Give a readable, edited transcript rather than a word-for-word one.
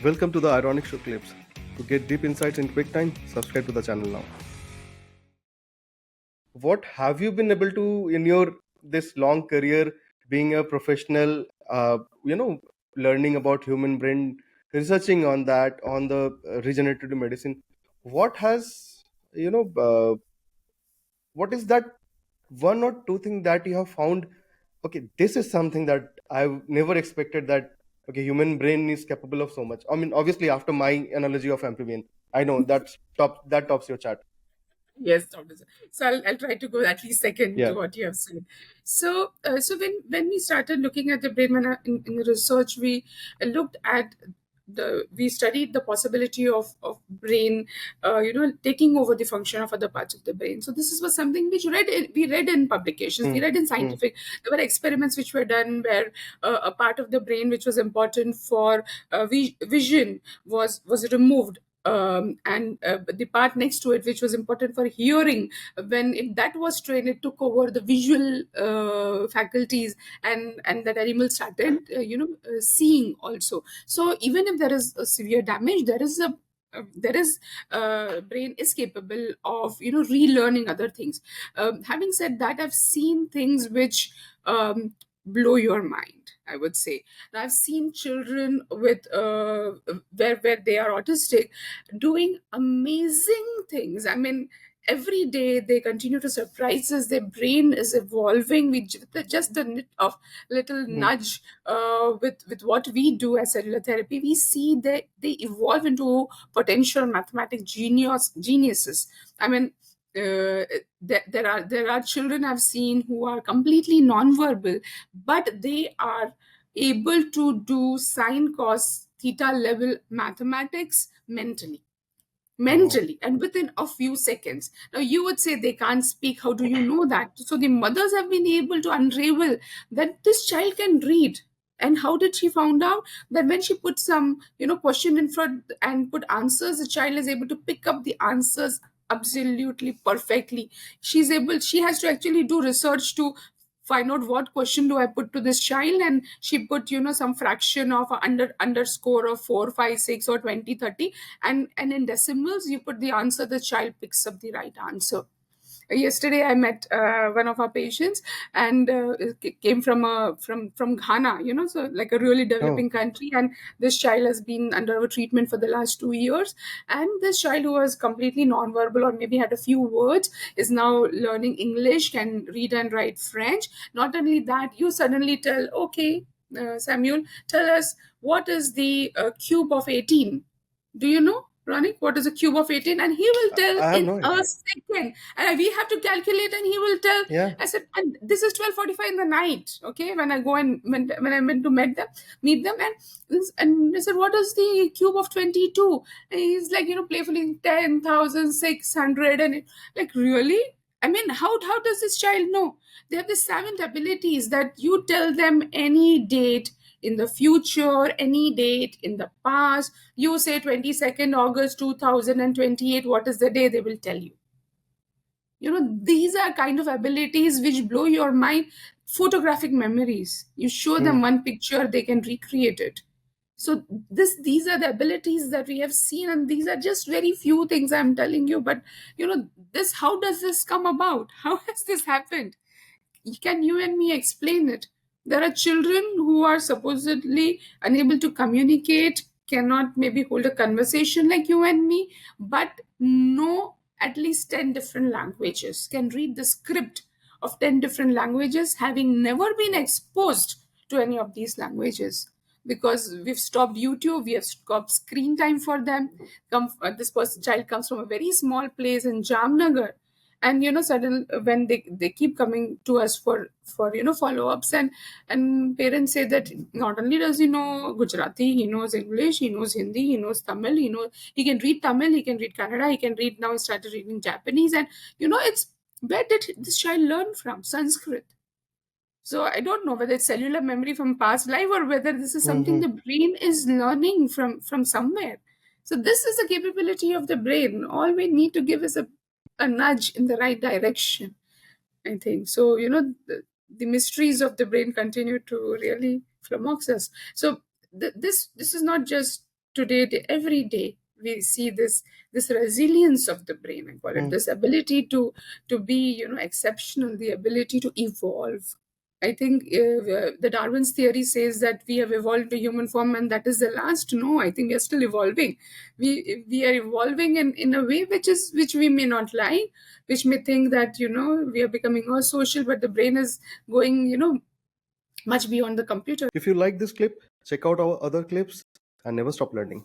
Welcome to the Ironic Show Clips. To get deep insights in quick time, subscribe to the channel now. What have you been able to in your this long career being a professional, learning about human brain, researching on that, on the regenerative medicine? What has, you know, what is that one or two thing that you have found? Okay, this is something that I've never expected that. Okay, human brain is capable of so much. I mean, obviously, after my analogy of amphibian, I know that tops your chart. Yes, Dr. So I'll try to go at least second Yeah. to what you have said. So when we started looking at the brain in the research, we looked at we studied the possibility of brain, taking over the function of other parts of the brain. So this was something which we read in publications, we Hmm. read in Hmm. scientific. There were experiments which were done where a part of the brain which was important for vision was removed, and the part next to it which was important for hearing, when that was trained, it took over the visual faculties, and that animal started seeing also. So even if there is a severe damage, there is brain is capable of relearning other things. Having said that, I've seen things which blow your mind, I would say. I've seen children with where they are autistic doing amazing things. I mean, every day they continue to surprise us. Their brain is evolving with just a nit of little Hmm. nudge. With what we do as cellular therapy, we see that they evolve into potential mathematic geniuses. I mean, there are children I've seen who are completely non-verbal, but they are able to do sine cos theta level mathematics Oh. mentally and within a few seconds. Now you would say they can't speak. How do you know that? So the mothers have been able to unravel that this child can read. And how did she found out? That when she put some question in front and put answers, the child is able to pick up the answers absolutely perfectly. She has to actually do research to find out what question do I put to this child, and she put some fraction of a underscore of 4, 5, 6 or 20, 30, and in decimals you put the answer, the child picks up the right answer. Yesterday I met one of our patients, and it came from Ghana, so like a really Oh. developing country, and this child has been under our treatment for the last 2 years. And this child, who was completely non-verbal or maybe had a few words, is now learning English, can read and write French. Not only that, you suddenly tell, okay, Samuel, tell us what is the cube of 18. Do you know, Ronnie, what is a cube of 18? And he will tell I have in no a idea. second. And we have to calculate, and he will tell. Yeah. I said, and this is 12:45 in the night, okay, when I go and when I went to meet them. And I said, what is the cube of 22? And he's like, playfully, 10,600. And like, really? I mean, how does this child know? They have the savant abilities that you tell them any date in the future, any date in the past. You say 22nd August 2028, what is the day? They will tell you. These are kind of abilities which blow your mind. Photographic memories. You show Hmm. them one picture, they can recreate it. So these are the abilities that we have seen, and these are just very few things I'm telling you. But this how does this come about? How has this happened? Can you and me explain it? There are children who are supposedly unable to communicate, cannot maybe hold a conversation like you and me, but know at least 10 different languages, can read the script of 10 different languages, having never been exposed to any of these languages. Because we've stopped YouTube, we have stopped screen time for them. Child comes from a very small place in Jamnagar, and suddenly when they keep coming to us for follow-ups, and parents say that not only does he know Gujarati, he knows English, he knows Hindi, he knows Tamil, he can read Tamil, he can read Kannada, he can read, now he started reading Japanese. And it's, where did this child learn from Sanskrit? So I don't know whether it's cellular memory from past life, or whether this is something Hmm. the brain is learning from somewhere. So this is the capability of the brain. All we need to give is a nudge in the right direction, I think. So, the mysteries of the brain continue to really flummox us. So this is not just today, every day, we see this resilience of the brain. I call it Mm. this ability to be, exceptional, the ability to evolve. I think the Darwin's theory says that we have evolved to human form, and that is the last. No, I think we are still evolving. We are evolving in a way which we may not like, which may think that we are becoming all social, but the brain is going much beyond the computer. If you like this clip, check out our other clips and never stop learning.